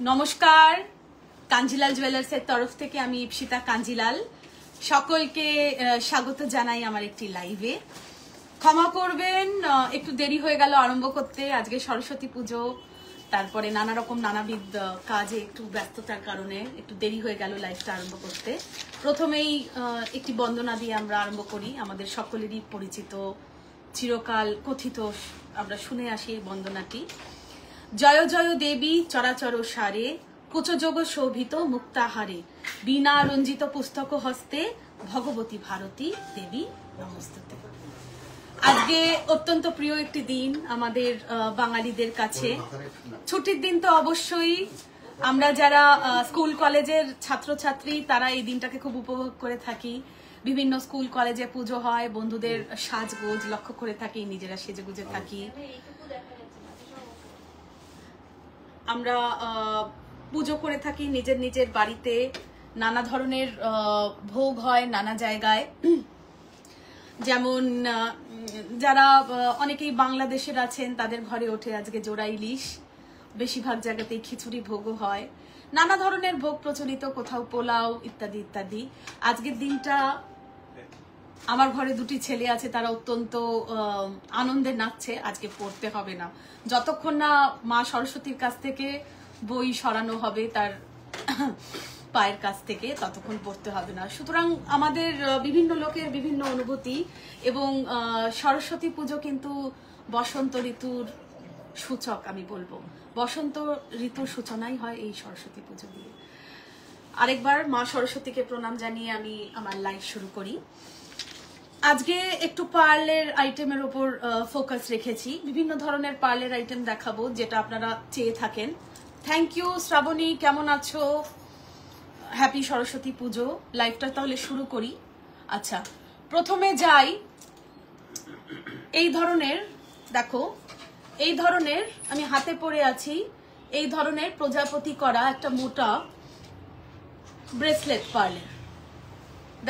নমস্কার, কাঞ্জিলাল জুয়েলার্সের তরফ থেকে আমি ইপসিতা কাঞ্জিলাল সকলকে স্বাগত জানাই আমার একটি লাইভে। ক্ষমা করবেন, একটু দেরি হয়ে গেল আরম্ভ করতে। আজকে সরস্বতী পুজো, তারপরে নানা রকম নানাবিধ কাজে একটু ব্যস্ততার কারণে একটু দেরি হয়ে গেল লাইভটা আরম্ভ করতে। প্রথমেই একটি বন্দনা দিয়ে আমরা আরম্ভ করি। আমাদের সকলেরই পরিচিত, চিরকাল কথিত, আমরা শুনে আসি এই বন্দনাটি। জয় জয় দেবী চরাচর সারে, কুচযোগ শোভিত মুক্তাহারে, বীণা রঞ্জিত পুস্তক হস্তে, ভগবতী ভারতী দেবী নমস্তুতে। আজকে অত্যন্ত প্রিয় একটি দিন আমাদের বাঙালিদের কাছে। ছুটির দিন তো অবশ্যই, আমরা যারা স্কুল কলেজের ছাত্রছাত্রী তারা এই দিনটাকে খুব উপভোগ করে থাকি। বিভিন্ন স্কুল কলেজে পুজো হয়, বন্ধুদের সাজগোজ লক্ষ্য করে থাকি, নিজেরা সেজেগুজে থাকি। আমরা পুজো করে থাকি নিজের নিজের বাড়িতে। নানা ধরনের ভোগ হয় নানা জায়গায়। যেমন যারা অনেকেই বাংলাদেশের আছেন তাদের ঘরে ওঠে আজকে জোড়া ইলিশ, বেশিরভাগ জায়গাতেই খিচুড়ি ভোগও হয়, নানা ধরনের ভোগ প্রচলিত, কোথাও পোলাও ইত্যাদি ইত্যাদি। আজকের দিনটা আমার ঘরে দুটি ছেলে আছে, তারা অত্যন্ত আনন্দে নাচছে। আজকে পড়তে হবে না, যতক্ষণ না মা সরস্বতীর কাছ থেকে বই সরানো হবে তার পায়ের কাছ থেকে, ততক্ষণ পড়তে হবে না। সুতরাং আমাদের বিভিন্ন লোকের বিভিন্ন অনুভূতি, এবং সরস্বতী পুজো কিন্তু বসন্ত ঋতুর সূচক। আমি বলবো বসন্ত ঋতুর সূচনাই হয় এই সরস্বতী পুজো দিয়ে। আরেকবার মা সরস্বতীকে প্রণাম জানিয়ে আমি আমার লাইভ শুরু করি। আজকে একটু পার্লের আইটেমের উপর ফোকাস রেখেছি। বিভিন্ন ধরনের পার্লের আইটেম দেখাবো যেটা আপনারা চেয়ে থাকেন। থ্যাংক ইউ শ্রাবণী, কেমন আছো? হ্যাপি সরস্বতী পুজো। লাইভটা তাহলে শুরু করি। আচ্ছা, প্রথমে যাই। এই ধরনের দেখো, এই ধরনের আমি হাতে পরে আছি, এই ধরনের প্রজাপতি করা একটা মোটা ব্রেসলেট পার্লের।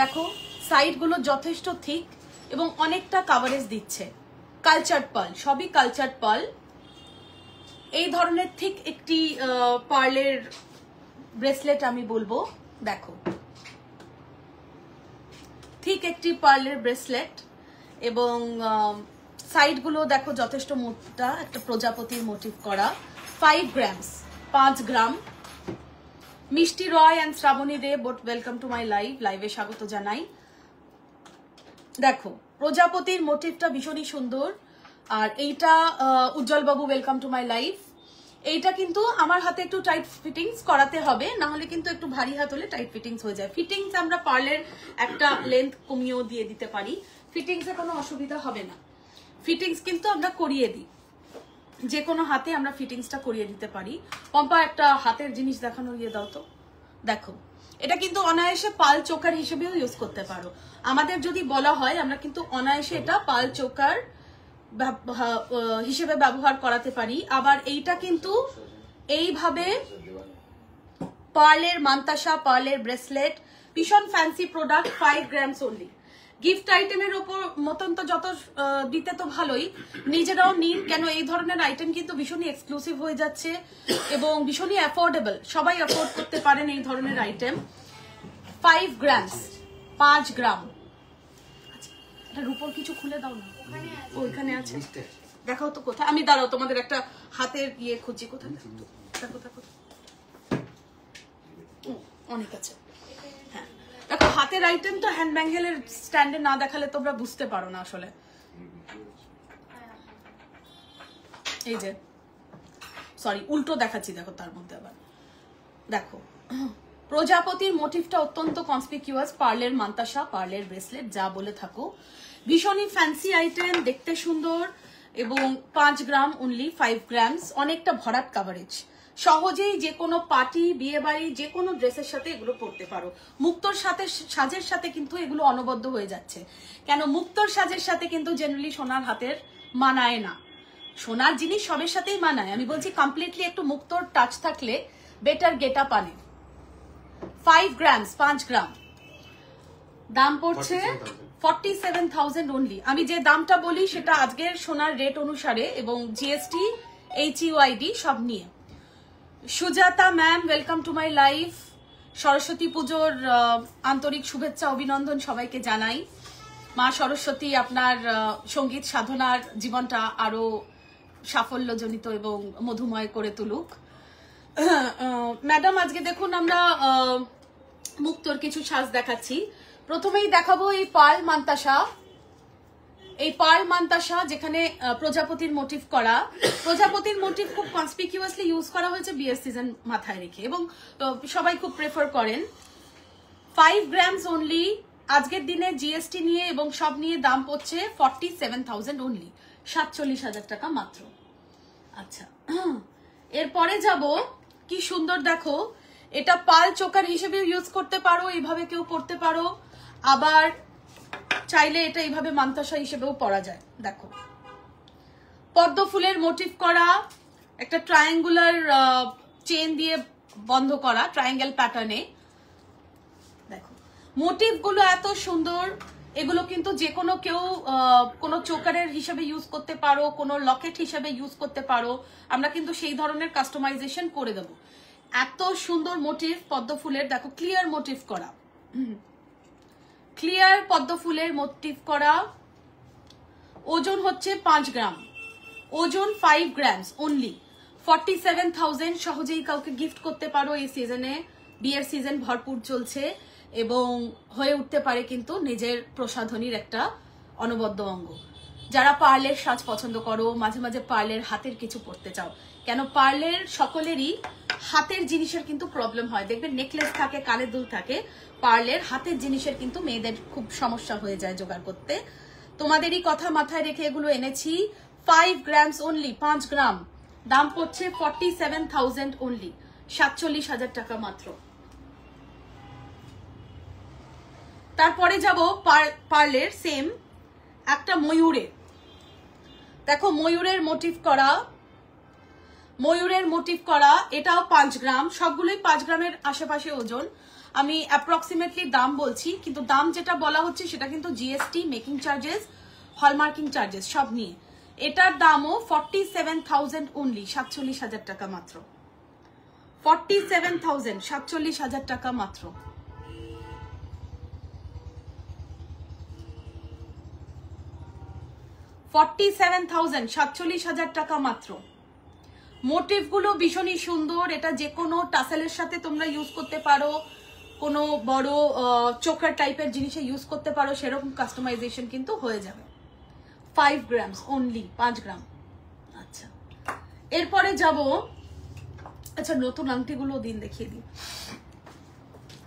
দেখো সাইডগুলো যথেষ্ট থিক এবং অনেকটা কাভারেজ দিচ্ছে। কালচার্ড পার্ল, সবই কালচার্ড পার্ল। এই ধরনের ঠিক একটি পার্লের ব্রেসলেট আমি বলবো। দেখো ঠিক একটি পার্লের ব্রেসলেট, এবং সাইডগুলো দেখো যথেষ্ট মোটা, একটা প্রজাপতির মোটিভ করা। 5 grams, 5 gram. Mishti Roy and Shrabani Dey both welcome to my live. লাইভে স্বাগত জানাই। দেখো প্রজাপতির মোটিভটা ভীষণই সুন্দর। আর এইটা উজ্জ্বল বাবু ওয়েলকাম টু মাই লাইভ। এইটা কিন্তু আমার হাতে একটু টাইট ফিটিংস করাতে হবে, না হলে কিন্তু একটু ভারী হাত হলে টাইট ফিটিংস হয়ে যায়। ফিটিংস আমরা পার্লের একটা লেন্থ কমিয়েও দিয়ে দিতে পারি, ফিটিংসে কোনো অসুবিধা হবে না। ফিটিংস কিন্তু আমরা করিয়ে দিই, যে কোনো হাতে আমরা ফিটিংসটা করিয়ে দিতে পারি। পম্পা একটা হাতের জিনিস দেখানো ইয়ে দাও তো। দেখো এটা কিন্তু অনায়াসে পাল চোকার হিসেবেও ইউজ করতে পারো। আমাদের যদি বলা হয় আমরা কিন্তু অনায়াসে এটা পাল চোকার হিসেবে ব্যবহার করাতে পারি। আবার এইটা কিন্তু এইভাবে পার্লের মান্তাসা, পার্লের ব্রেসলেট, ভীষণ fancy product, 5 grams only. Gift আইটেমের ওপর মতন তো যত দিতে তো ভালোই, নিজেরাও নিন, কেন এই ধরনের আইটেম কিন্তু ভীষণই এক্সক্লুসিভ হয়ে যাচ্ছে এবং ভীষণই অ্যাফোর্ডেবল, সবাই অ্যাফোর্ড করতে পারেন এই ধরনের আইটেম। 5 গ্রামস, 5 গ্রাম। এটার উপর কিছু খুলে দাও না, ওইখানে আছে, দেখাও তো কোথায়। আমি দাঁড়াও তোমাদের একটা হাতের ইয়ে খুঁজি, কোথায় দেখো দেখো, অনেক আছে। হ্যাঁ দেখো, হাতের আইটেম তো হ্যান্ড ব্যাঙ্গেলের স্ট্যান্ডে না দেখালে তোমরা বুঝতে পারো না আসলে। এই যে সরি, উল্টো দেখাচ্ছি, দেখো তার মধ্যে আবার দেখো প্রজাপতির মোটিভটা অত্যন্ত কনসপিকিউয়াস। পার্লের মান্তাসা, পার্লের ব্রেসলেট, যা বলে থাকো, ভীষণই ফ্যান্সি আইটেম, দেখতে সুন্দর, এবং 5 গ্রাম অনলি, 5 গ্রামস। অনেকটা ভরাট কাভারেজ, সহজেই যে কোনো পার্টি, বিয়ে বাড়ি, যে কোনো ড্রেসের সাথে এগুলো পরতে পারো। মুক্তোর সাথে, সাজের সাথে কিন্তু এগুলো অনবদ্য হয়ে যাচ্ছে। কেন, মুক্তোর সাজের সাথে কিন্তু জেনারেলি সোনার হাতের মানায় না। সোনার জিনিস সবের সাথেই মানায়, আমি বলছি কমপ্লিটলি একটু মুক্তোর টাচ থাকলে বেটার গেট আপ আনে। 5 গ্রামস, 5 গ্রাম। দাম পড়ছে 47,000 অনলি। আমি যে দামটা বলি সেটা আজকের সোনার রেট অনুসারে এবং জিএসটি, HUID সব নিয়ে। Sujata ma'am, welcome to my life. Saraswati পুজোর আন্তরিক শুভেচ্ছা অভিনন্দন সবাইকে জানাই। মা সরস্বতী আপনার সঙ্গীত সাধনার জীবনটা আরো সাফল্যজনিত এবং মধুময় করে তুলুক। ম্যাডাম, আজকে দেখুন আমরা মুক্তোর কিছু সাজ দেখাচ্ছি। প্রথমেই দেখাবো এই পার্ল মান্তাসা। এই পার্ল মান্তাসা যেখানে প্রজাপতির মোটিভ করা, প্রজাপতির মোটিভ খুব কনসপিকিউয়াসলি ইউজ করা হয়েছে বিয়ের সিজন মাথায় রেখে এবং সবাই খুব প্রেফার করেন। 5 গ্রামস অনলি। আজকের দিনে জিএসটি নিয়ে এবং সব নিয়ে দাম পড়ছে 47,000 অনলি, 47,000 টাকা মাত্র। আচ্ছা, এরপরে যাব, কি সুন্দর দেখো, এটা পার্ল চোকার হিসেবে ইউজ করতে পারো, এইভাবে কেউ পড়তে পারো, আবার চাইলে এটা এইভাবে মান্তাসা হিসেবেও পরা যায়। দেখো, পদ্ম ফুলের মোটিভ করা, একটা ট্রায়াঙ্গুলার চেন দিয়ে বন্ধ করা, ট্রায়াঙ্গেল প্যাটার্নে। দেখো মোটিভ গুলো এত সুন্দর, এগুলো কিন্তু যে কোনো কেউ কোনো চোকারের হিসেবে ইউজ করতে পারো, কোনো লকেট হিসেবে ইউজ করতে পারো। আমরা কিন্তু সেই ধরনের কাস্টমাইজেশন করে দেবো। এত সুন্দর মোটিভ পদ্ম ফুলের, দেখো ক্লিয়ার মোটিভ করা, ক্লিয়ার পদ্ম ফুলের মোটিভ করা। ওজন হচ্ছে 5 গ্রাম, ওজন 5 গ্রামস অনলি, 47,000। সহজেই কাউকে গিফট করতে পারো এই সিজনে, বিয়ের সিজন ভরপুর চলছে এবং হয়ে উঠতে পারে কিন্তু নিজের প্রসাধনীর একটা অনবদ্য অঙ্গ। যারা পার্লের সাজ পছন্দ করো, মাঝে মাঝে পার্লের হাতের কিছু পড়তে চাও, কেন পার্লের সকলেরই হাতের জিনিসের কিন্তু প্রবলেম হয়। দেখবেন নেকলেস থাকে, কানের দুল থাকে, পার্লের হাতের জিনিসের কিন্তু মেয়েদের খুব সমস্যা হয়ে যায় জোগাড় করতে। তোমাদেরই কথা মাথায় রেখে এগুলো এনেছি। 5 গ্রামস অনলি, 5 গ্রাম, দাম পড়ছে 47,000 অনলি, 47,000 টাকা মাত্র। তারপরে যাব পার্লের সেম একটা ময়ূরের। দেখো ময়ূরের মোটিভ করা, ময়ূরের মোটিভ করা, এটাও 5 গ্রাম, সবগুলোই 5 গ্রামের আশেপাশে ওজন। আমি অ্যাপ্রক্সিমেটলি দাম বলছি, কিন্তু দাম যেটা বলা হচ্ছে সেটা কিন্তু GST, making charges, hallmarking charges সব নিয়ে। এটার দামও 47,000 অনলি, 47,000 টাকা মাত্র। 47,000, 47,000 টাকা মাত্র। $47,000 টাকা মাত্র। মোটিভ গুলো ভীষণই সুন্দর, এটা যে কোনো টাসেলের সাথে তোমরা ইউজ করতে পারো, কোনো বড় চোকার টাইপের জিনিসে ইউজ করতে পারো, সেরকম কাস্টমাইজেশন কিন্তু হয়ে যাবে। 5 গ্রামস অনলি, 5 গ্রাম। আচ্ছা, এরপরে যাব, আচ্ছা নতুন আংটিগুলো দিন দেখিয়ে দিই।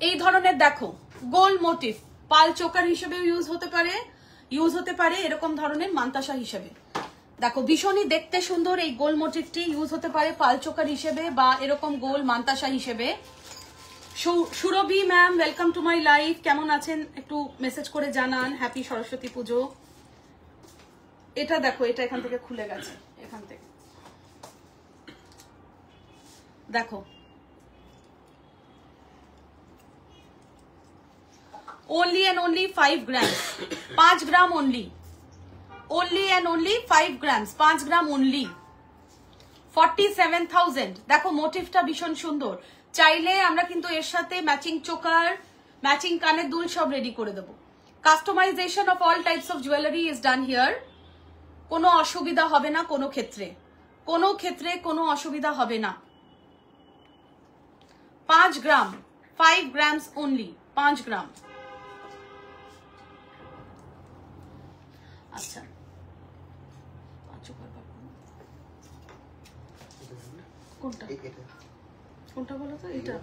এই ধরনের দেখো গোল মোটিভ, পাল চোকার হিসেবে ইউজ হতে পারে, এরকম ধরনের মান্তাসা হিসেবে। দেখো ভীষণই দেখতে সুন্দর, এই গোল মোটিভটি ইউজ হতে পারে পাল চোকার হিসেবে বা এরকম গোল মান্তাসা হিসেবে। Surabhi ma'am, welcome to my life. কেমন আছেন একটু মেসেজ করে জানান। হ্যাপি সরস্বতী পুজো। এটা দেখো, এটা এখান থেকে খুলে গেছে, এখান থেকে দেখো, only and only 5 grams, 5 gram only, only and only 5 grams, 5 gram only, 47,000। দেখো মোটিভটা ভীষণ সুন্দর, চাইলে আমরা কিন্তু এর সাথে ম্যাচিং চোকার, ম্যাচিং কানের দুল সব রেডি করে দেবো। Customization of all types of jewellery is done here. কোনো অসুবিধা হবে না, কোনো ক্ষেত্রে কোনো অসুবিধা হবে না। 5 গ্রাম, 5 গ্রামস only, 5 গ্রাম। আচ্ছা, কোনটা বলো তো? এটা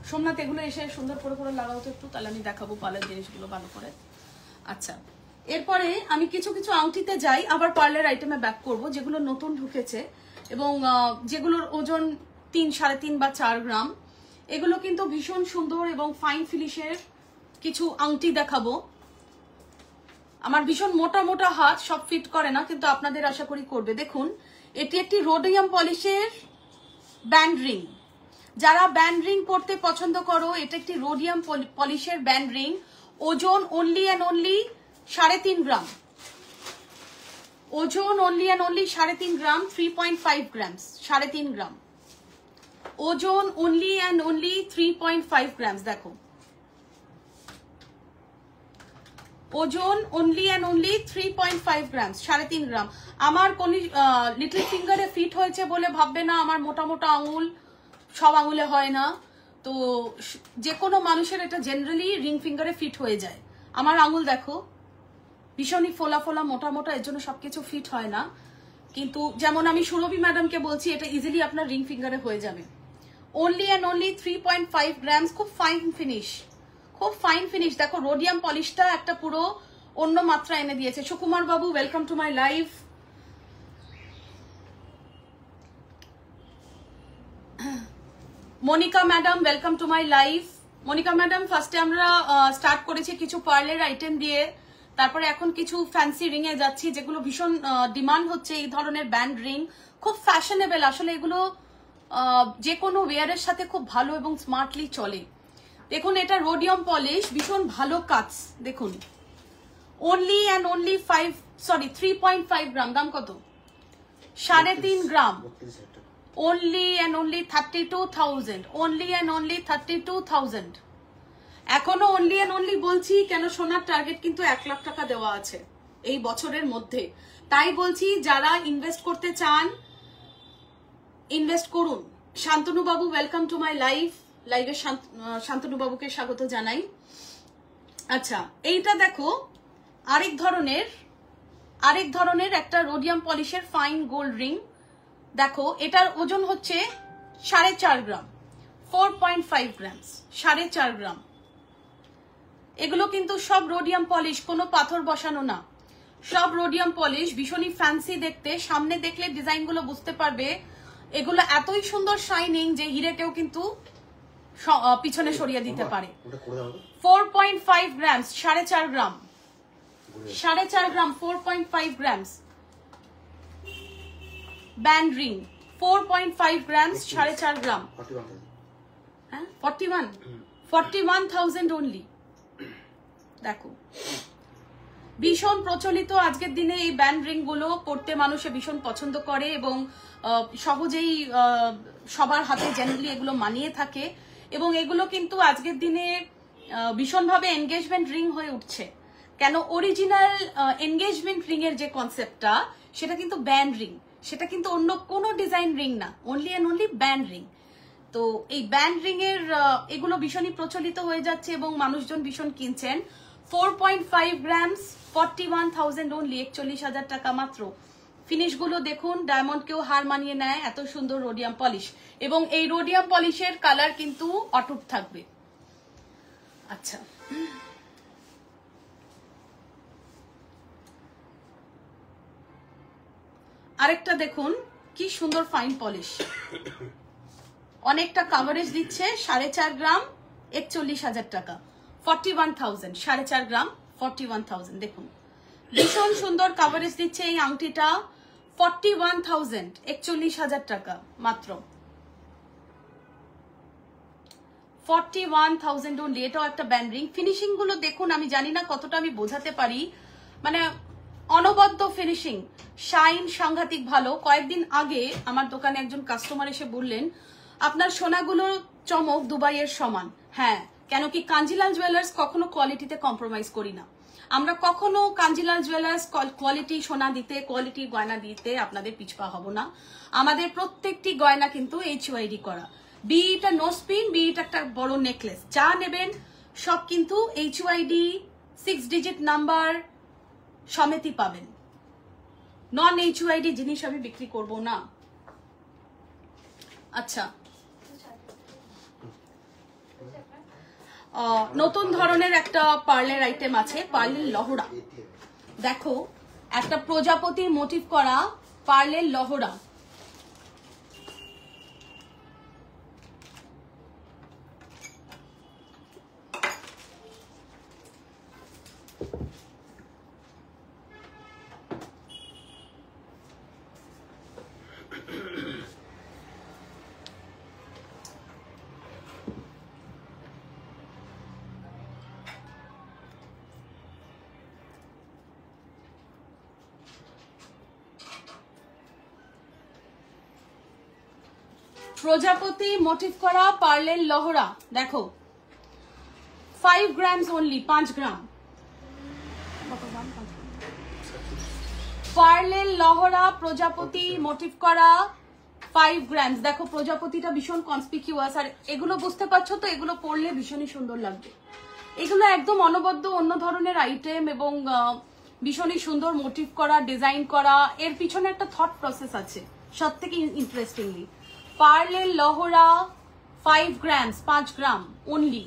সোমনাথ, এগুলো এসে সুন্দর করে লাগাও তো একটু, তাহলে আমি দেখাবো পার্লের জিনিসগুলো ভালো করে। আচ্ছা, এরপরে আমি কিছু আংটিতে যাই, আবার পার্লের আইটেমে ব্যাক করব, যেগুলো নতুন ঢুকেছে এবং যেগুলোর ওজন 3, 3.5 বা 4 গ্রাম। এগুলো কিন্তু ভীষণ সুন্দর এবং ফাইন ফিনিশের কিছু আংটি দেখাবো। আমার ভীষণ মোটা মোটা হাত, সব ফিট করে না, কিন্তু আপনাদের আশা করি করবে। দেখুন, এটি একটি রোডিয়াম পলিশের ব্যান্ড রিং। যারা ব্যান্ড রিং পরতে পছন্দ করো, এটা একটি রোডিয়াম পলিশের ব্যান্ড রিং। ওজন অনলি অ্যান্ড অনলি 3.5 গ্রাম, ওজন only and only 3.5 gram, 3.5 grams, 3.5 গ্রাম ওজন, অনলি অ্যান্ড অনলি 3.5 গ্রামস। দেখো ওজন অনলি অ্যান্ড অনলি 3.5 গ্রামস, 3.5 গ্রাম। আমার কোন লিটল ফিঙ্গারে ফিট হয়েছে বলে ভাববে না, আমার মোটা মোটা আঙুল সব আঙুলে হয় না। তো যে কোনো মানুষের এটা জেনারেলি রিং ফিঙ্গারে ফিট হয়ে যায়। আমার আঙুল দেখো ভীষণই ফোলা ফোলা মোটা মোটা, এর জন্য সবকিছু ফিট হয় না। কিন্তু যেমন আমি সুরভি ম্যাডামকে বলছি, এটা ইজিলি আপনার রিং ফিঙ্গারে হয়ে যাবে। অনলি অ্যান্ড অনলি 3.5 গ্রামস, খুব ফাইন ফিনিশ, খুব ফাইন ফিনিশ। দেখো রোডিয়াম পলিশটা একটা পুরো অন্য মাত্রা এনে দিয়েছে। Sukumar babu welcome to my live. Monica madam welcome to my live. Monica madam ফার্স্টে আমরা স্টার্ট করেছি কিছু পার্লের আইটেম দিয়ে, তারপরে এখন কিছু ফ্যান্সি রিং এ যাচ্ছি যেগুলো ভীষণ ডিমান্ড হচ্ছে। এই ধরনের ব্যান্ড রিং খুব ফ্যাশনেবল, আসলে এগুলো যে কোনো ওয়্যারের সাথে খুব ভালো এবং স্মার্টলি চলে। দেখুন এটা রোডিয়াম পলিশ, ভীষণ ভালো কাজ। দেখুন অনলি অ্যান্ড অনলি 3.5 গ্রাম। দাম কত? 3.5 gram. Only and only 32,000, only and only 32,000। এখনো অনলি অ্যান্ড অনলি বলছি কেন, সোনার টার্গেট কিন্তু 1 লাখ টাকা দেওয়া আছে এই বছরের মধ্যে। তাই বলছি যারা ইনভেস্ট করতে চান ইনভেস্ট করুন। শান্তনু বাবু ওয়েলকাম টু মাই লাইভ। লাইভে শান্তনু বাবুকে স্বাগত জানাই। আচ্ছা এইটা দেখো আরেক ধরনের একটা রোডিয়াম পলিশের ফাইন গোল্ড রিং। দেখো এটার ওজন হচ্ছে 4.5 গ্রাম, 4.5 গ্রামস, 4.5 গ্রাম। এগুলো কিন্তু সব রোডিয়াম পলিশ, কোনো পাথর বসানো না, সব রোডিয়াম পলিশ। ভীষণই ফ্যান্সি দেখতে, সামনে দেখলে ডিজাইন গুলো বুঝতে পারবে। এগুলো এতই সুন্দর শাইনিং যে হিরেকেও কিন্তু পিছনে সরিয়ে দিতে পারে। 4.5 গ্রামস, 4.5 গ্রাম, 4.5 গ্রাম, 4.5 গ্রামস ব্যান্ড রিং, 4.5 গ্রামস, 4.5 গ্রাম। 41,000 অনলি। দেখো ভীষণ প্রচলিত আজকের দিনে এই ব্যান্ড রিং গুলো পড়তে মানুষে ভীষণ পছন্দ করে এবং সহজেই সবার হাতে জেনারেলি এগুলো মানিয়ে থাকে। এবং এগুলো কিন্তু আজকের দিনে ভীষণভাবে এনগেজমেন্ট রিং হয়ে উঠছে। কেন? অরিজিনাল এনগেজমেন্ট রিং এর যে কনসেপ্টটা সেটা কিন্তু ব্যান্ড রিং, সেটা কিন্তু অন্য কোনো ডিজাইন রিং না, only and only band ring. তো এই ব্যান্ড রিং এর এগুলো ভীষণই প্রচলিত হয়ে যাচ্ছে এবং মানুষজন ভীষণ কিনছেন। 4.5 গ্রামস, 41,000 অনলি, 41,000 টাকা মাত্র। ফিনিশ গুলো দেখুন, ডায়মন্ড কেও হার মানিয়ে নেয়, এত সুন্দর রোডিয়াম পলিশ। এবং এই রোডিয়াম পলিশের কালার কিন্তু অটুট থাকবে। আচ্ছা আরেকটা দেখুন কি সুন্দর ফাইন পলিশ, অনেকটা কাভারেজ দিচ্ছে। 4.5 গ্রাম, 41,000 টাকা, 41,000, 4.5 গ্রাম, 41,000। দেখুন ভীষণ সুন্দর কাভারেজ দিচ্ছে এই আংটিটা। 41,000, 41,000 টাকা মাত্র, 41,000 অনলি। এটাও একটা ব্যান্ড রিং। ফিনিশিং গুলো দেখুন, আমি জানি না কতটা আমি বোঝাতে পারি, মানে অনবদ্য ফিনিশিং, শাইন সাংঘাতিক ভালো। কয়েকদিন আগে আমার দোকানে একজন কাস্টমার এসে বললেন আপনার সোনাগুলোর চমক দুবাইয়ের সমান। হ্যাঁ, কেন কি কাঞ্জিলাল জুয়েলার্স কখনো কোয়ালিটিতে কম্প্রোমাইজ করি না। আমরা কখনো কাঞ্জিলাল জুয়েলার্স কোয়ালিটি সোনা দিতে, কোয়ালিটি গয়না দিতে আপনাদের পিছপা হব না। আমাদের প্রত্যেকটি গয়না কিন্তু HUID করা, বি এটা নো স্পিন, বি এটা একটা বড় নেকলেস, যা নেবেন সব কিন্তু HUID 6 ডিজিট নাম্বার সমেতই পাবেন। নন HUID জিনিস আমি বিক্রি করব না। আচ্ছা নতুন ধরনের একটা পার্লের আইটেম আছে, পার্লের লহরা। দেখো একটা প্রজাপতির মোটিভ করা পার্লের লহরা। প্রজাপতি মোটিভ করা পার্লের লহরা, দেখো 5 গ্রামস অনলি, 5 গ্রাম পার্লের লহরা প্রজাপতি মোটিভ করা 5 গ্রামস। দেখো প্রজাপতিটা ভীষণ কনসপিকিউয়াস, আর এগুলো বুঝতে পারছো তো, এগুলো পরলে ভীষণই সুন্দর লাগবে। এগুলো একদম অনবদ্য অন্য ধরনের আইটেম এবং ভীষণই সুন্দর মোটিভ করা, ডিজাইন করা, এর পিছনে একটা থট প্রসেস আছে সব থেকে ইন্টারেস্টিংলি। পার্লের লহরা 5 গ্রামস, 5 গ্রাম অনলি,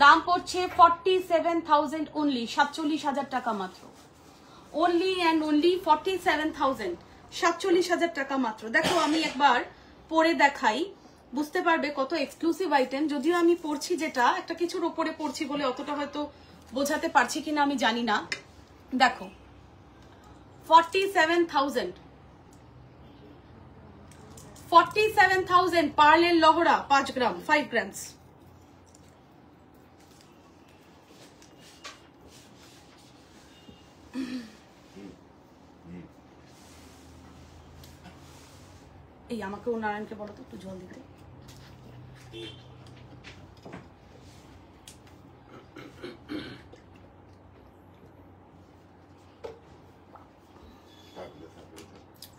দাম পড়ছে 47,000 অনলি, 47,000 টাকা মাত্র। অনলি অ্যান্ড অনলি 47,000, 47,000 টাকা মাত্র। দেখো আমি একবার পরে দেখাই, বুঝতে পারবে কত এক্সক্লুসিভ আইটেম। যদিও আমি পড়ছি যেটা একটা কিছুর ওপরে পড়ছি বলে অতটা হয়তো বোঝাতে পারছি কিনা আমি জানি না। দেখো 47,000 পার্লের লহরা 5 গ্রাম, 5 গ্রামস। এই আমাকে ও নারায়ণকে বলো তো একটু জল দিতে।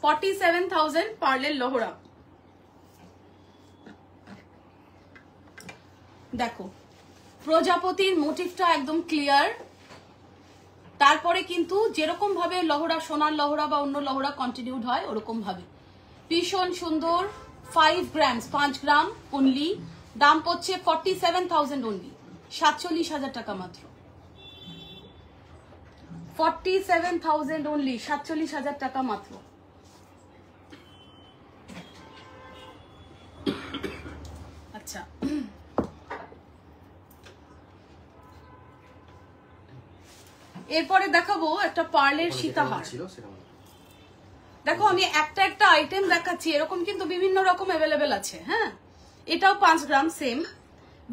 $47,000 পার্লের লহরা। দেখো প্রজাপতির মোটিভটা একদম ক্লিয়ার, তারপরে কিন্তু যেরকম ভাবে লহরা, সোনার লহরা বা অন্য লহরা কন্টিনিউড হয় ওরকম ভাবে ভীষণ সুন্দর। 5 গ্রামস, 5 গ্রাম অনলি, দাম পড়ছে 47,000 অনলি, 47,000 টাকা মাত্র। 47,000 অনলি, 47,000 টাকা মাত্র। আচ্ছা এরপরে দেখাবো একটা পার্লের সীতাহার। দেখো আমি একটা একটা আইটেম দেখাচ্ছি, এরকম কিন্তু বিভিন্ন রকম অ্যাভেলেবেল আছে। হ্যাঁ, এটাও 5 গ্রাম সেম,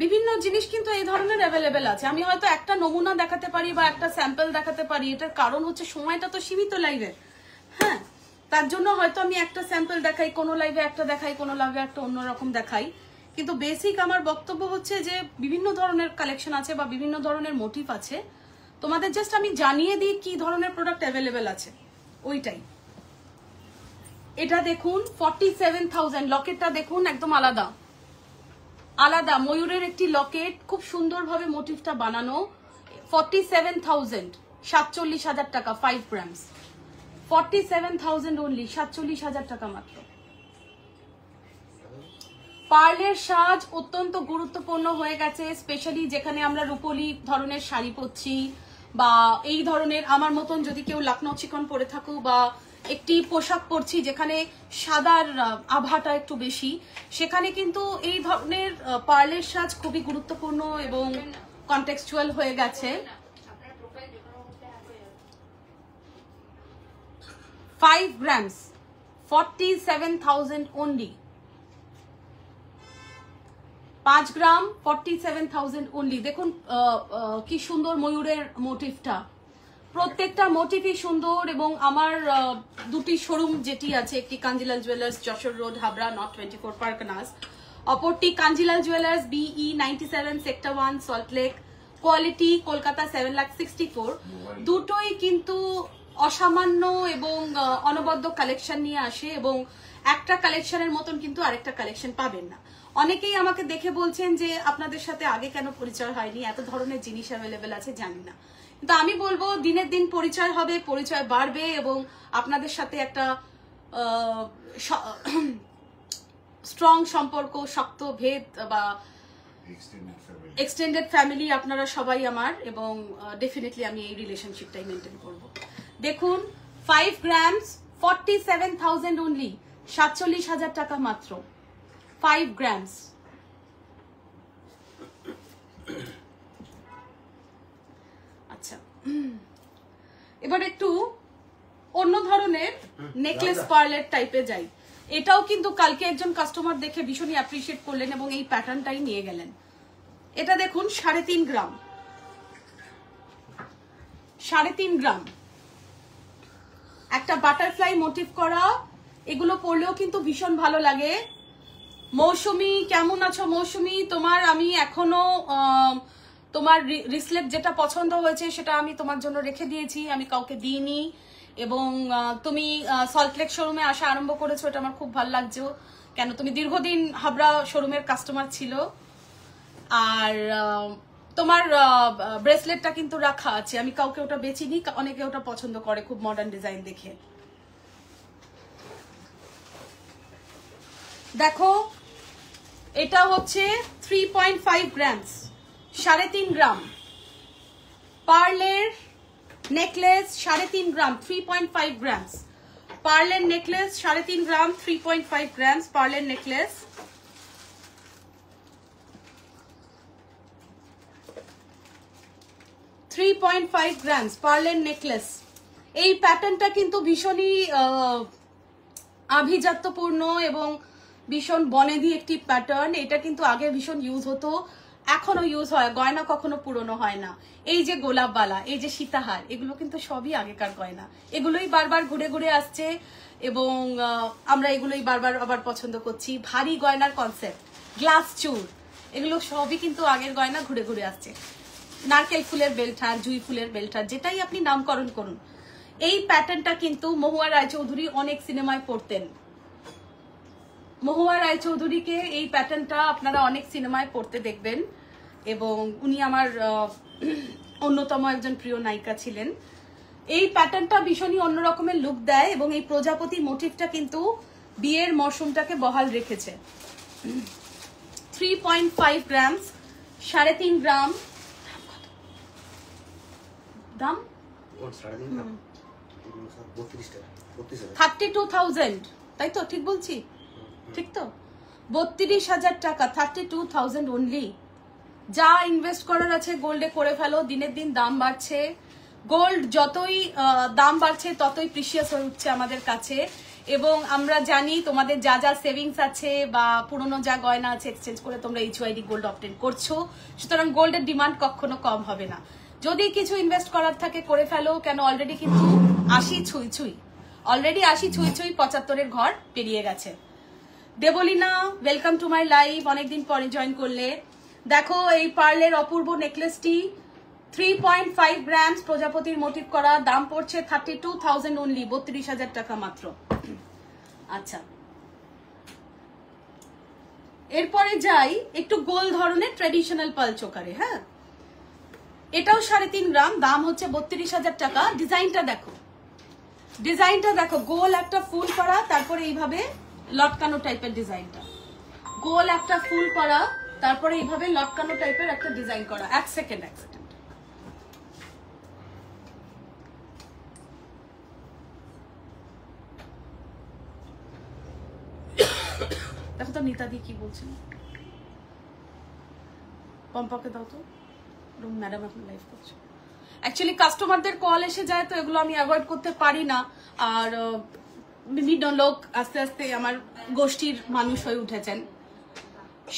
বিভিন্ন জিনিস কিন্তু এই ধরনের অ্যাভেলেবেল আছে। আমি হয়তো একটা নমুনা দেখাতে পারি বা একটা স্যাম্পল দেখাতে পারি, এটার কারণ হচ্ছে সময়টা তো সীমিত লাইভে। হ্যাঁ, তার জন্য হয়তো আমি একটা স্যাম্পল দেখাই, কোনো লাইভে একটা দেখাই, কোনো লাইভে একটা অন্যরকম দেখাই। কিন্তু বেসিক আমার বক্তব্য হচ্ছে যে বিভিন্ন ধরনের কালেকশন আছে বা বিভিন্ন ধরনের মোটিভ আছে, তোমাদের জাস্ট আমি জানিয়ে দিই কি ধরনের প্রোডাক্ট অ্যাভেলেবেল আছে ওইটাই। এটা দেখুন 47,000, লকেটটা দেখুন একদম আলাদা আলাদা, ময়ূরের একটি লকেট, খুব সুন্দরভাবে মোটিভটা বানানো। 47,000, 47,000 টাকা, 5 গ্রামস, 47,000 অনলি, 47,000 টাকা মাত্র। পার্লের সাজ অত্যন্ত গুরুত্বপূর্ণ হয়ে গেছে, স্পেশালি যেখানে আমরা রূপলি ধরনের শাড়ি পরছি বা এই ধরনের আমার মতন যদি কেউ লখনৌ চিকন পরে থাকো বা একটি পোশাক পরছি যেখানে সাদার আভাটা একটু বেশি, সেখানে কিন্তু এই ধরনের পার্লের সাজ খুবই গুরুত্বপূর্ণ এবং কনটেক্সচুয়াল হয়ে গেছে। 5 গ্রামস, 47,000 অনলি, 5 গ্রাম 47,000 অনলি। দেখুন কি সুন্দর ময়ূরের মোটিভটা, প্রত্যেকটা মোটিভই সুন্দর। এবং আমার দুটি শোরুম যেটি আছে, একটি Kanjilal jewellers Jessore road Habra north 24 Parganas, অপরটি Kanjilal jewellers BE 97 sector 1 Salt Lake, quality Kolkata 7,64,000। দুটোই কিন্তু অসামান্য এবং অনবদ্য কালেকশন নিয়ে আসে এবং একটা কালেকশনের মতন কিন্তু আরেকটা কালেকশন পাবেন না। অনেকেই আমাকে দেখে বলছেন যে আপনাদের সাথে আগে কেন পরিচয় হয়নি, এত ধরনের জিনিস অ্যাভেলেবেল আছে, জানি না। কিন্তু আমি বলবো দিনের দিন পরিচয় হবে, পরিচয় বাড়বে এবং আপনাদের সাথে একটা স্ট্রং সম্পর্ক, শক্ত ভেদ বা এক্সটেন্ডেড ফ্যামিলি আপনারা সবাই আমার, এবং ডেফিনেটলি আমি এই রিলেশনশিপটাই মেনটেন করব। দেখুন 5 গ্রামস 47,000 অনলি, 47,000 টাকা মাত্র, 5 গ্রামস। আচ্ছা এবার একটু অন্য ধরনের নেকলেস পার্লের টাইপে যাই। এটাও কিন্তু কালকে একজন কাস্টমার দেখে ভীষণই অ্যাপ্রিশিয়েট করলেন এবং এই প্যাটার্নটাই নিয়ে গেলেন। এটা দেখুন 3.5 গ্রাম, 3.5 গ্রাম, একটা বাটারফ্লাই মোটিভ করা। এগুলো পরলেও কিন্তু ভীষণ ভালো লাগে। মৌসুমি কেমন আছো? মৌসুমি তোমার আমি এখনো তোমার রিসলেট যেটা পছন্দ হয়েছে সেটা আমি তোমার জন্য রেখে দিয়েছি, আমি কাউকে দিইনি। এবং তুমি সল্টলেক শোরুমে আসা আরম্ভ করেছো, এটা আমার খুব ভালো লাগছে। কেন তুমি দীর্ঘদিন হাবড়া শোরুমের কাস্টমার ছিল। আর তোমার ব্রেসলেটটা কিন্তু রাখা আছে, আমি কাউকে ওটা বেচিনি, অনেকে ওটা পছন্দ করে খুব মডার্ন ডিজাইন দেখে। দেখো এটা হচ্ছে 3.5 গ্রামস, 3.5 গ্রাম পার্লের নেকলেস, 3.5 গ্রাম, 3.5 গ্রামস পার্লের নেকলেস, 3.5 গ্রাম, 3.5 গ্রামস পার্লের নেকলেস। $3.5 গ্রামস পার্লের নেকলেস। এই প্যাটার্নটা কিন্তু ভীষণই আভিজাত্যপূর্ণ এবং ভীষণ বনেদি একটি প্যাটার্ন। এটা কিন্তু আগে ভীষণ ইউজ হতো, এখনো ইউজ হয়, গয়না কখনো পুরনো হয় না। এই যে গোলাপবালা, এই যে সীতাহার, এগুলো কিন্তু সবই আগেকার গয়না, এগুলোই বারবার ঘুরে ঘুরে আসছে এবং আমরা এগুলোই বারবার আবার পছন্দ করছি। ভারী গয়নার কনসেপ্ট, গ্লাস চুর, এগুলো সবই কিন্তু আগের গয়না ঘুরে ঘুরে আসছে। নারকেল ফুলের বেলঠার, জুই ফুলের বেলঠার, যেটাই আপনি নামকরণ করুন। এই প্যাটার্নটা কিন্তু মহুয়া রায়চৌধুরী অনেক সিনেমায় পড়তেন। মহুয়া রায়চৌধুরীকে এই প্যাটার্নটা আপনারা অনেক সিনেমায় পড়তে দেখবেন এবং উনি আমার অন্যতম একজন প্রিয় নায়িকা ছিলেন। এই প্যাটার্নটা ভীষণই অন্য রকমের লুক দেয় এবং এই প্রজাপতি মোটিভটা কিন্তু বিয়ের মরশুমটাকে বহাল রেখেছে। 3.5 গ্রামস, 3.5 গ্রাম দাম, 32,000, তাই তো? ঠিক বলছি? ঠিক তো? 32,000 টাকা, 32,000 অনলি। যা ইনভেস্ট করার আছে গোল্ডে করে ফেলো, দিনের দিন দাম বাড়ছে। গোল্ড যতই দাম বাড়ছে ততই প্রিশিয়াস হয়ে উঠছে আমাদের কাছে এবং আমরা জানি তোমাদের যা যা সেভিংস আছে বা পুরনো যা গয়না আছে এক্সচেঞ্জ করে তোমরা HYD গোল্ড অবটেন করছো, সুতরাং গোল্ডের ডিমান্ড কখনো কম হবে না। যদি কিছু ইনভেস্ট করার থাকে করে ফেলো, কেন অলরেডি কিন্তু 80 ছুঁই ছুঁই, অলরেডি 80 ছুঁই ছুঁই 75-এর ঘর পেরিয়ে গেছে। Debolina welcome to my live, অনেকদিন পরে জয়েন করলে। দেখো এই পার্লের অপূর্ব নেকলেসটি 3.5 গ্রামস প্রজাপতির মোটিভ করা, দাম পড়ছে 32,000 অনলি, 32,000 টাকা মাত্র। আচ্ছা, এরপরে যাই একটু গোল ধরনের ট্রেডিশনাল পার্ল চোকারে। হ্যাঁ, এটাও 3.5 গ্রাম, দাম হচ্ছে 32,000 টাকা। ডিজাইনটা দেখো, ডিজাইনটা দেখো, গোল একটা ফুল করা, তারপরে এইভাবে লটকানো টাইপের ডিজাইনটা, গোল একটা ফুল করা, তারপরে এইভাবে লটকানো টাইপের একটা ডিজাইন করা। এক সেকেন্ড দেখো তো নিতাদি কি বলছেন, পম্পাকে দাও তো, ম্যাডাম এখন লাইভ করছে। অ্যাকচুয়ালি কাস্টমারদের কল এসে যায় তো এগুলো আমি অ্যাভয়েড করতে পারি না, আর বিভিন্ন লোক আস্তে আস্তে আমার গোষ্ঠীর মানুষ হয়ে উঠেছেন।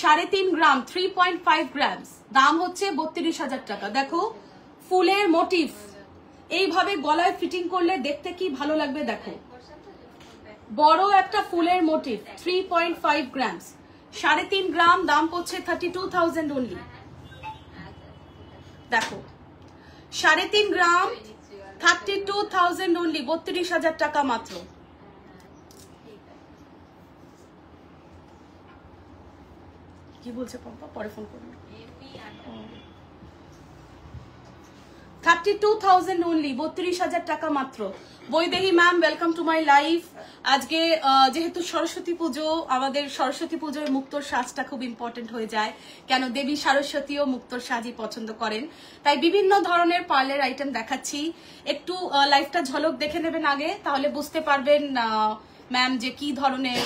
3.5 গ্রাম, 3.5 গ্রামস, দাম হচ্ছে 32,000 টাকা। দেখো ফুলের মোটিভ, এইভাবে গলায় ফিটিং করলে দেখতে কি ভালো লাগবে। দেখো বড় একটা ফুলের মোটিভ, 3.5 গ্রামস, 3.5 গ্রাম, দাম পড়ছে 32,000 অনলি। দেখো 3.5 গ্রাম, 32,000 অনলি, 32,000 টাকা মাত্র। কি বলছে পম্পা, পরে ফোন করুন। 32,000 অনলি, 32,000 টাকা মাত্র। Vaidehi ma'am welcome to my life. আজকে যেহেতু সরস্বতী পুজো, আমাদের সরস্বতী পুজোয় মুক্তোর সাজটা খুব ইম্পর্টেন্ট হয়ে যায়, কেন দেবী সরস্বতীও মুক্তোর সাজই পছন্দ করেন, তাই বিভিন্ন ধরনের পার্লের আইটেম দেখাচ্ছি। একটু লাইভটা ঝলক দেখে নেবেন আগে, তাহলে বুঝতে পারবেন ম্যাম যে কি ধরনের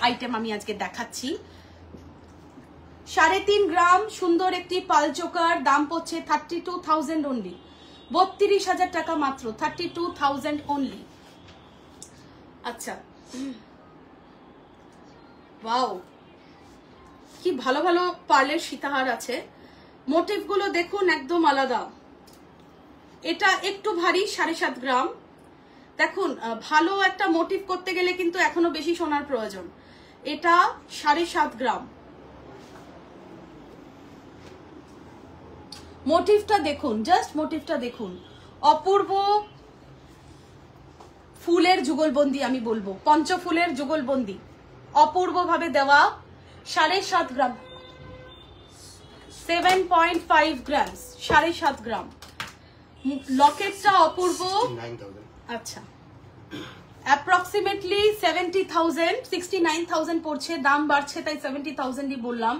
আইটেম আমি আজকে দেখাচ্ছি। 3.5 গ্রাম সুন্দর একটি পাল চোকার, দাম পড়ছে 32,000 অনলি, 32,000 টাকা মাত্র, 32,000 অনলি। আচ্ছা, ওয়াও, কি ভালো ভালো পার্লের সীতাহার আছে। মোটিভ গুলো দেখুন একদম আলাদা। এটা একটু ভারী, 7.5 গ্রাম। দেখুন ভালো একটা মোটিভ করতে গেলে কিন্তু এখনো বেশি সোনার প্রয়োজন। এটা 7.5 গ্রাম। মোটিভটা দেখুন, জাস্ট মোটিভটা দেখুন, অপূর্ব ফুলের যুগলবন্দি, আমি বলবো পঞ্চফুলের যুগলবন্দি, অপূর্বভাবে দেওয়া। 7.5 গ্রাম, 7.5 গ্রাম, 7.5 গ্রাম। লকেটটা অপূর্ব। আচ্ছা, অ্যাপ্রক্সিমেটলি 70,000, 69,000 পড়ছে, দাম বাড়ছে তাই 70,000ই বললাম।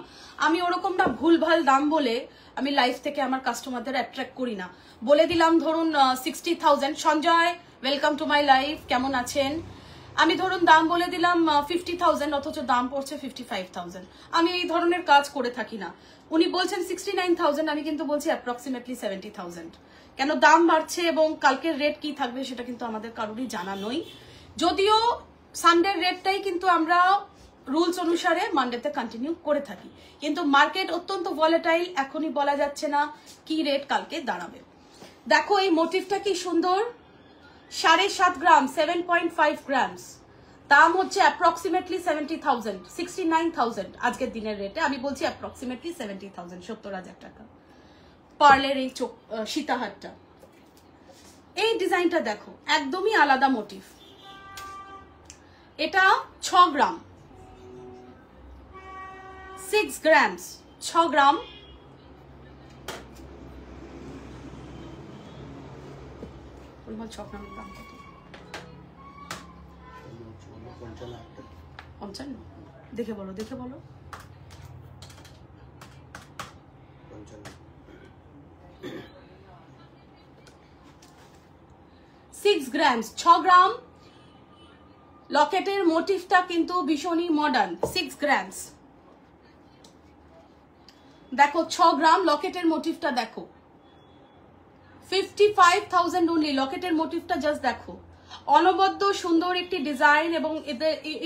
আমি ওরকম না ভুলভাল দাম বলে আমি লাইফ থেকে আমার কাস্টমারদের অ্যাট্রাক্ট করি না। বলে দিলাম ধরুন 60,000। Sanjay, welcome to my life, কেমন আছেন? আমি ধরুন দাম বলে দিলাম 50,000, অথচ দাম পড়ছে 55,000। আমি এই ধরনের কাজ করে থাকি না। উনি বলছেন 69,000, আমি কিন্তু বলছি অ্যাপ্রক্সিমেটলি 70,000। কেন দাম বাড়ছে এবং কালকের রেট কি থাকবে সেটা কিন্তু আমাদের কারোরই জানা নই। যদিও সানডের রেটটাই কিন্তু আমরা রুলস অনুসারে মানডেতে কন্টিনিউ করে থাকি, কিন্তু মার্কেট অত্যন্ত ভলেটাইল, এখনই বলা যাচ্ছে না কি রেট কালকে দাঁড়াবে। দেখো এই মোটিভটা কি সুন্দর, 7.5 গ্রাম, 7.5 গ্রামস, দাম হচ্ছে অ্যাপ্রক্সিমেটলি 70,000, 69,000 আজকের দিনের রেটে। আমি বলছি অ্যাপ্রক্সিমেটলি 70,000, 70,000 টাকা। পার্লের এই সীতাহারটা, এই ডিজাইনটা দেখো, একদমই আলাদা মোটিভ। এটা 6 গ্রাম, 6 গ্রামস, 6 গ্রাম। পরিমাণ 6 গ্রামের দাম কত? 55। দেখে বলো, দেখে বলো। 6 গ্রামস, 6 গ্রাম। লকেটের মোটিভটা কিন্তু ভীষণই মডার্ন। 6 গ্রামস, দেখো 6 গ্রাম লকেটের মোটিভটা দেখো, 55,000 অনলি। লকেটের মোটিভটা জাস্ট দেখো, অনবদ্য সুন্দর একটি ডিজাইন, এবং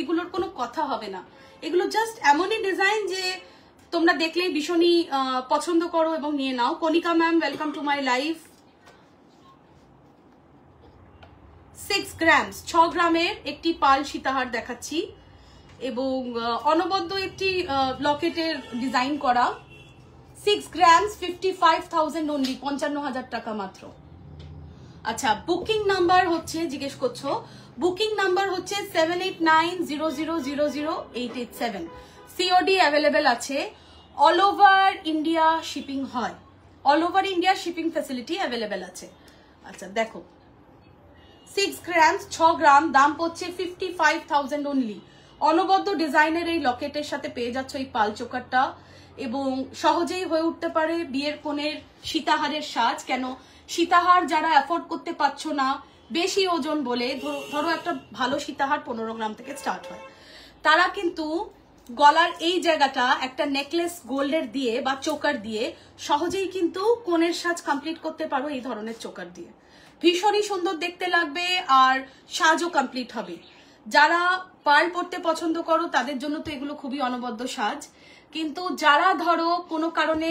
এগুলোর কোনো কথা হবে না। এগুলো জাস্ট এমনই ডিজাইন যে তোমরা দেখলেই ভীষণই পছন্দ করো এবং নিয়ে নাও। Kanika ma'am, welcome to my life. 6 grams, 6 গ্রামের একটি পাল সীতাহার দেখাচ্ছি, এবং অনবদ্য একটি লকেটের ডিজাইন করা। 6 গ্রামস, 55,000 অনলি, 55,000 টাকা মাত্র। আচ্ছা, বুকিং নাম্বার হচ্ছে, জিজ্ঞেস করছো, বুকিং নাম্বার হচ্ছে 7890000887। সিওডি অ্যাভেলেবেল আছে, অল ওভার ইন্ডিয়া শিপিং হয়, all over India shipping facility available আছে। আচ্ছা দেখো, 6 গ্রামস, 6 গ্রাম, দাম পড়ছে 55,000 অনলি। অনবদ্য ডিজাইনের এই লকেটের সাথে পেয়ে যাচ্ছ এই পাল চোকারটা, এবং সহজেই হয়ে উঠতে পারে বিয়ের কোণের সীতাহারের সাজ। কেন, সীতাহার যারা অ্যাফোর্ড করতে পারছো না বেশি ওজন বলে, ধরো একটা ভালো সীতাহার 15 গ্রাম থেকে স্টার্ট হয়, তারা কিন্তু গলার এই জায়গাটা একটা নেকলেস গোল্ডের দিয়ে বা চোকার দিয়ে সহজেই কিন্তু কোণের সাজ কমপ্লিট করতে পারো এই ধরনের চোকার দিয়ে। ভীষণই সুন্দর দেখতে লাগবে আর সাজও কমপ্লিট হবে। যারা পার্ল পরতে পছন্দ করো তাদের জন্য তো এগুলো খুবই অনবদ্য সাজ, কিন্তু যারা ধরো কোনো কারণে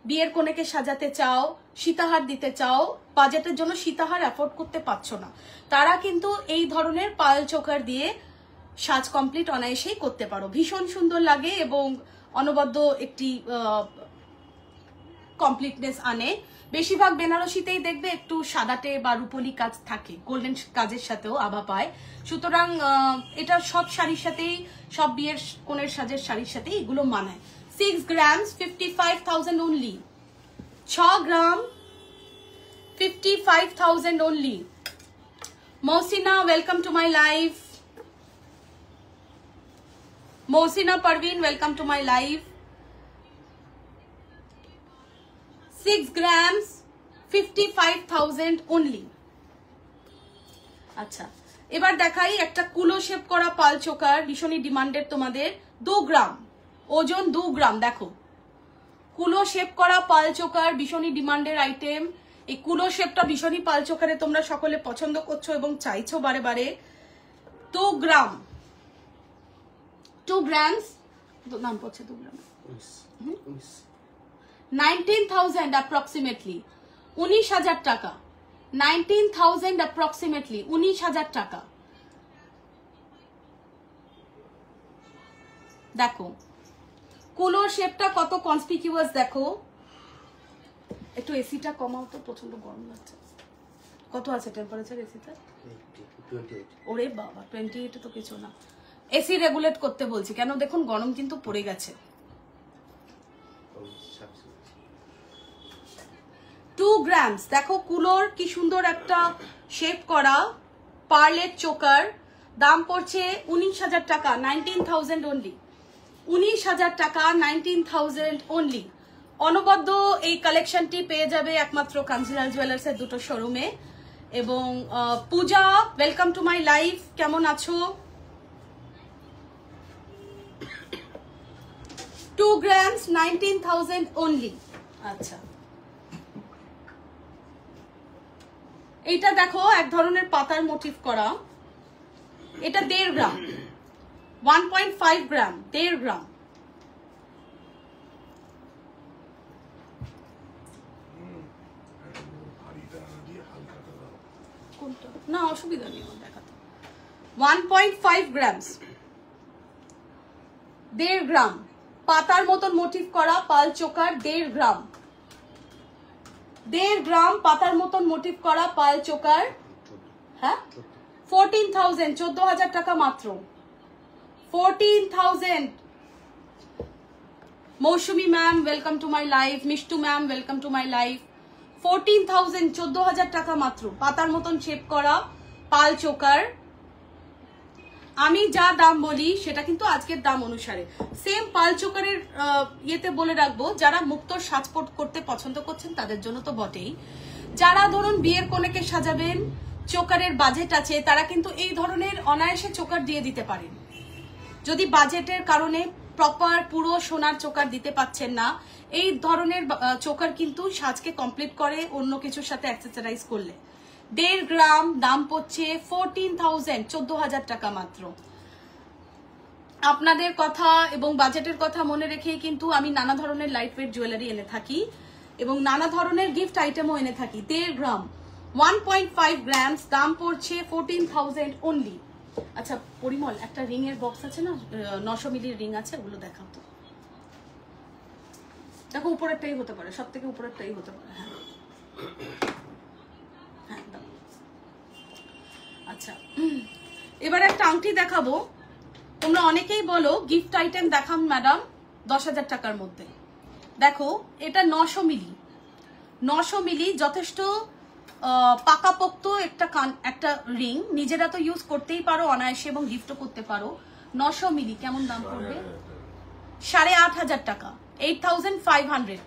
বিয়ের কনেকে সাজাতে চাও, সীতাহার দিতে চাও, বাজেটের জন্য সীতাহার অ্যাফোর্ড করতে পারছো না, তারা কিন্তু এই ধরনের পাল চোকার দিয়ে সাজ কমপ্লিট অনায়াসেই করতে পারো। ভীষণ সুন্দর লাগে এবং অনবদ্য একটি কমপ্লিটনেস আনে। বেশিরভাগ বেনারসিতেই দেখবে একটু সাদাটে বা রূপলি কাজ থাকে, গোল্ডেন কাজের সাথেও আভা পায়। সুতরাং এটা সব শাড়ির সাথেই, সব বিয়ের কোণের সাজের শাড়ির সাথেই এগুলো মানায়। 6 grams, 55,000 only. 6 gram, 55,000 only. Mousina, welcome to my life. Mousina Parveen, welcome to my life. 6 grams, 55,000 only। আচ্ছা, এবার দেখাই একটা কুলো শেপ করা পাল চোকার, ভীষণই ডিমান্ডেড তোমাদের। 2 গ্রাম ওজন, 2 গ্রাম। দেখো, কুলো শেপ করা পাল চোকার ভীষণই ডিমান্ডেড আইটেম। এই কুলো শেপটা ভীষণই পাল চোকারে তোমরা সকলে পছন্দ করছো এবং চাইছো বারে বারে। 2 গ্রাম, 2 গ্রামস, দাম পড়ছে 2 গ্রাম 19,000 অ্যাপ্রক্সিমেটলি, 19,000 টাকা। 19,000 অ্যাপ্রক্সিমেটলি, 19,000 টাকা। দেখো কুলোর শেপটা কত কনসপিকিউয়াস, দেখো। একটু এসিটা কমাও তো, প্রচন্ড গরম লাগছে। কত আছে টেম্পারেচার এসিতে? 28। ওরে বাবা, 28 তো কিছু না। এসি রেগুলেট করতে বলছি কেন, দেখুন গরম কিন্তু পড়ে গেছে। 2 গ্রামস, দেখো কুলোর কি সুন্দর একটা শেপ করা পার্লের চোকার, দাম পড়ছে 19,000 টাকা, 19,000 অনলি। 19,000 টাকা, 19,000 অনলি। অনবদ্য এই কালেকশনটি পেয়ে যাবে একমাত্র কাঞ্জিলাল জুয়েলার্সের দুটো শোরুমে। এবং পূজা, ওয়েলকাম টু মাই লাইফ, কেমন আছো? 2 গ্রামস 19,000 অনলি। আচ্ছা, এইটা দেখো এক ধরনের পাতার মোটিভ করা, এটা 1.5 গ্রাম, 1.5 গ্রাম, 1.5 গ্রাম। না অসুবিধা নেই দেখাতে। 1.5 গ্রামস, 1.5 গ্রাম, পাতার মতন মোটিভ করা পাল চোকার, 1.5 গ্রাম, 1.5 গ্রাম পাতার মতন মোটিভ করা পাল চোকার। হ্যাঁ, 14,000, 14,000 টাকা মাত্র, 14,000। Mousumi ma'am, welcome to my life. Mishtu ma'am, welcome to my life. 14,000, 14,000 টাকা মাত্র, পাতার মতন শেপ করা পাল চোকার। আমি যা দাম বলি সেটা কিন্তু আজকের দাম অনুসারে। সেম পাল চোকারের ইয়েতে বলে রাখবো, যারা মুক্ত সাজপট করতে পছন্দ করছেন তাদের জন্য তো বটেই। যারা ধরুন বিয়ের কনেকে সাজাবেন, চোকারের বাজেট আছে, তারা কিন্তু এই ধরনের অনায়াসে চোকার দিয়ে দিতে পারেন। যদি বাজেটের কারণে প্রপার পুরো সোনার চোকার দিতে পাচ্ছেন না, এই ধরনের চোকার কিন্তু সাজকে কমপ্লিট করে অন্য কিছুর সাথে অ্যাক্সেসরাইজ করলে। 1.5 গ্রাম, দাম পড়ছে 14,000, 14,000 টাকা মাত্র। আপনাদের কথা এবং বাজেটের কথা মনে রেখেই কিন্তু আমি নানা ধরনের লাইট ওয়েট জুয়েলারি এনে থাকি এবং নানা ধরনের গিফট আইটেমও এনে থাকি। 1.5 গ্রাম, 1.5 গ্রামস, দাম পড়ছে 14,000 অনলি। আচ্ছা পরিমল, একটা রিং এর বক্স আছে না, 900 মিলির রিং আছে, ওগুলো দেখাও তো। দেখো উপরেরটাই হতে পারে, সব থেকে উপরেরটাই হতে পারে। হ্যাঁ হ্যাঁ, আচ্ছা এবার একটা আংটি দেখাবো। তোমরা অনেকেই বলো গিফট আইটেম দেখান ম্যাডাম 10,000 টাকার মধ্যে। দেখো এটা 900 মিলি, 900 মিলি যথেষ্ট পাকাপোক্ত একটা রিং, নিজেরা তো ইউজ করতেই পারো অনায়াসে এবং গিফটও করতে পারো। 900 মিলি কেমন দাম পড়বে? 8,500 টাকা, 8,500।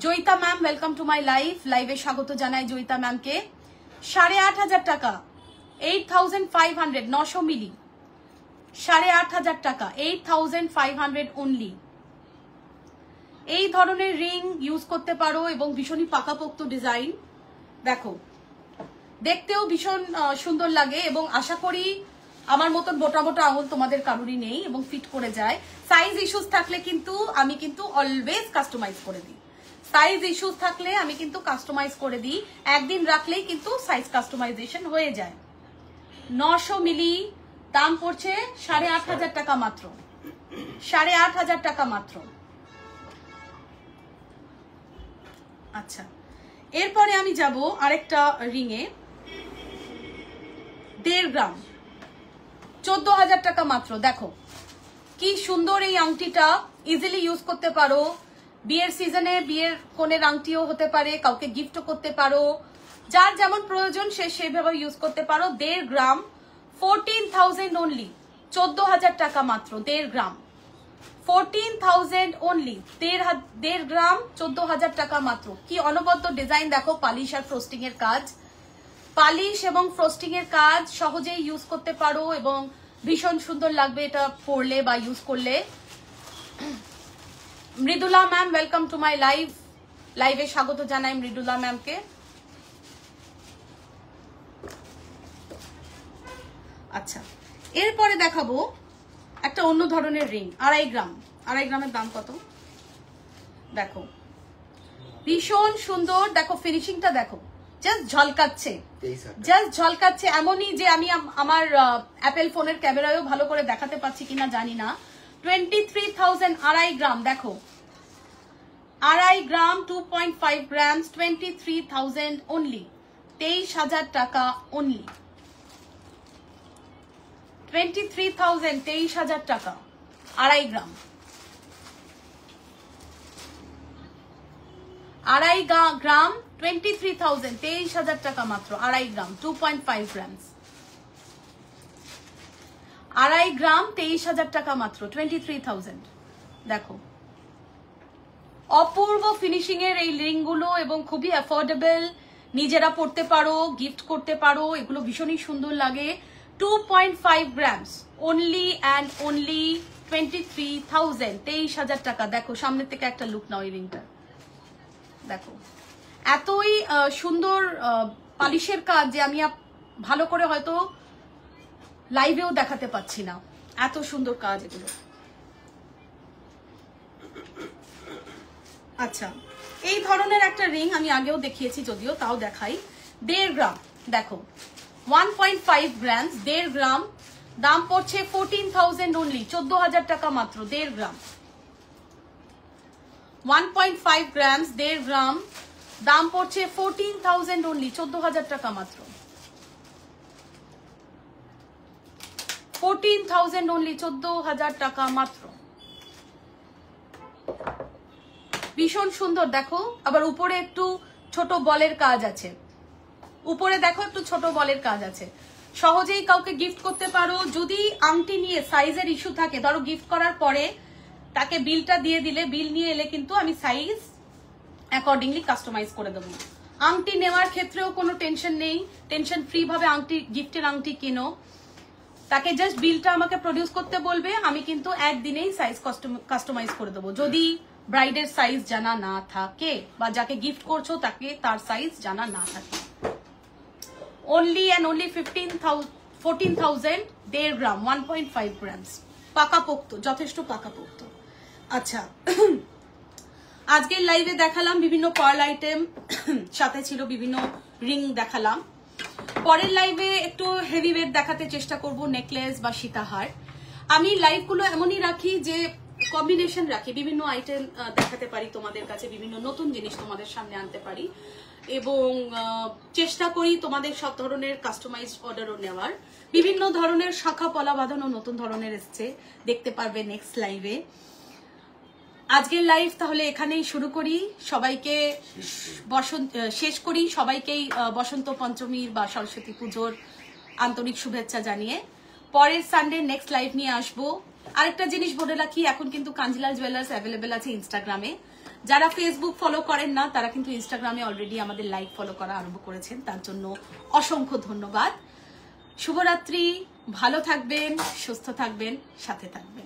Joyita ma'am, welcome to my life, লাইভে স্বাগত জানাই জয়িতা ম্যামকে। 8,500 টাকা, 8,500, 900 মিলি, 8,500 টাকা, 8,500 অনলি। এই ধরনের রিং ইউজ করতে পারো এবং ভীষণই পাকাপোক্ত ডিজাইন। দেখো দেখতেও ভীষণ সুন্দর লাগে এবং আশা করি আমার মতন মোটা মোটা আঙুল তোমাদের কারোরই নেই এবং ফিট করে যায়। সাইজ ইস্যুস থাকলে কিন্তু আমি অলওয়েজ কাস্টমাইজ করে দিই। সাইজ ইস্যুস থাকলে আমি কিন্তু কাস্টমাইজ করে দিই, একদিন রাখলেই কিন্তু সাইজ কাস্টমাইজেশন হয়ে যায়। 900 মিলি, দাম পড়ছে 8,500 টাকা মাত্র, 8,500 টাকা মাত্র। আচ্ছা এরপরে আমি যাব আরেকটা রিং এ, 1.5 গ্রাম, 14,000 টাকা মাত্র। দেখো কি সুন্দর এই আংটিটা, ইজিলি ইউজ করতে পারো। বিয়ের সিজনে বিয়ের কোণের আংটিও হতে পারে, কাউকে গিফটও করতে পারো, যার যেমন প্রয়োজন সে সেভাবে ইউজ করতে পারো। 1.5 গ্রাম, 14,000 অনলি, 14,000 টাকা মাত্র। 1.5 গ্রাম, 14,000 অনলি, 1.5 গ্রাম, 14,000 টাকা মাত্র। কি অনবদ্য ডিজাইন দেখো, পালিশ আর ফ্রস্টিং এর কাজ, পালিশ এবং ফ্রস্টিং এর কাজ, সহজেই ইউজ করতে পারো এবং ভীষণ সুন্দর লাগবে এটা পরলে বা ইউজ করলে। Mridula ma'am, welcome to my live, লাইভে স্বাগত জানাই মৃদুলা ম্যামকে। আচ্ছা এরপরে দেখাবো একটা অন্য ধরনের রিং, 2.5 গ্রাম। 2.5 গ্রামের দাম কত? দেখো ভীষণ সুন্দর, দেখো ফিনিশিংটা দেখো, জাস্ট ঝলকাচ্ছে, জাস্ট ঝলকাচ্ছে। এমনই যে আমি আমার অ্যাপেল ফোনের ক্যামেরায়ও ভালো করে দেখাতে পাচ্ছি কিনা জানি না, 23,000 আড়াই গ্রাম, দেখো আড়াই গ্রাম 2.5 grams 23,000 অনলি, 23,000 টাকা অনলি, 23,000 23,000 টাকা আড়াই গ্রাম, আড়াই গ্রাম 23,000 23,000 টাকা মাত্র, আড়াই গ্রাম 2.5 grams, আড়াই গ্রাম 23,000 টাকা মাত্র, 23,000। দেখো অপূর্ব ফিনিশিং এর এই রিং গুলো এবং খুবই অ্যাফোর্ডেবল, নিজেরা পড়তে পারো, গিফট করতে পারো, এগুলো ভীষণই সুন্দর লাগে। 2.5 grams অনলি অ্যান্ড অনলি 23,000 23,000 টাকা। দেখো সামনের থেকে একটা লুক নাও এই রিংটা, দেখো এতই সুন্দর পালিশের কাজ যে আমি ভালো করে হয়তো লাইভেও দেখাতে পাচ্ছি না, এত সুন্দর কাজ এগুলো। আচ্ছা, এই ধরনের একটা রিং আমি আগেও দেখিয়েছি, যদিও তাও দেখাই। 1.5 গ্রাম, দেখো 1.5 grams 1.5 গ্রাম, দাম পড়ছে 14,000 অনলি, 14,000 টাকা মাত্র। 1.5 গ্রাম 1.5 grams 1.5 গ্রাম, দাম পড়ছে 14,000 অনলি, 14,000 টাকা মাত্র, 14,000 অনলি, 14,000 টাকা মাত্র। ভীষণ সুন্দর। দেখো আবার উপরে একটু ছোট বলের কাজ আছে, উপরে দেখো একটু ছোট বলের কাজ আছে, সহজেই কাউকে গিফট করতে পারো। যদি আংটি নিয়ে সাইজের ইস্যু থাকে, ধরো গিফট করার পরে তাকে বিলটা দিয়ে দিলে, বিল নিয়ে এলে কিন্তু আমি সাইজ অ্যাকর্ডিংলি কাস্টমাইজ করে দেবো। আংটি নেওয়ার ক্ষেত্রেও কোনো টেনশন নেই, টেনশন ফ্রি ভাবে আংটি, গিফটের আংটি কিনো, তাকে জাস্ট বিলটা আমাকে প্রডিউস করতে বলবে, আমি কিন্তু একদিনেই সাইজ কাস্টমাইজ করে দেবো। যদি ব্রাইডের সাইজ জানা না থাকে বা যাকে গিফট করছো তাকে তার সাইজ জানা না থাকে। Only and only 14,000 1.5 gram 1.5 grams, পাকাপোক্ত, যথেষ্ট পাকাপোক্ত। আচ্ছা, আজকের লাইভে দেখালাম বিভিন্ন পার্ল আইটেম, সাথে ছিল বিভিন্ন রিং দেখালাম। পরের লাইভে একটু হেভি ওয়েট দেখাতে চেষ্টা করব, নেকলেস বা সীতাহার। আমি লাইভগুলো এমনই রাখি যে কম্বিনেশন রাখি, বিভিন্ন আইটেম দেখাতে পারি তোমাদের কাছে, বিভিন্ন নতুন জিনিস তোমাদের সামনে আনতে পারি এবং চেষ্টা করি তোমাদের সব ধরনের কাস্টমাইজ অর্ডারও নেওয়ার। বিভিন্ন ধরনের শাখা পলা বাঁধানো নতুন ধরনের এসছে, দেখতে পারবে নেক্সট লাইভে। আজকের লাইভ তাহলে এখানেই শুরু করি, সবাইকে শেষ করি, সবাইকেই বসন্ত পঞ্চমীর বা সরস্বতী পুজোর আন্তরিক শুভেচ্ছা জানিয়ে পরের সানডে নেক্সট লাইভ নিয়ে আসবো। আরেকটা জিনিস বলে রাখি, এখন কিন্তু কাঞ্জিলাল জুয়েলার্স অ্যাভেলেবেল আছে ইনস্টাগ্রামে। যারা ফেসবুক ফলো করেন না তারা কিন্তু ইনস্টাগ্রামে অলরেডি আমাদের লাইভ ফলো করা আরম্ভ করেছেন, তার জন্য অসংখ্য ধন্যবাদ। শুভরাত্রি, ভালো থাকবেন, সুস্থ থাকবেন, সাথে থাকবেন।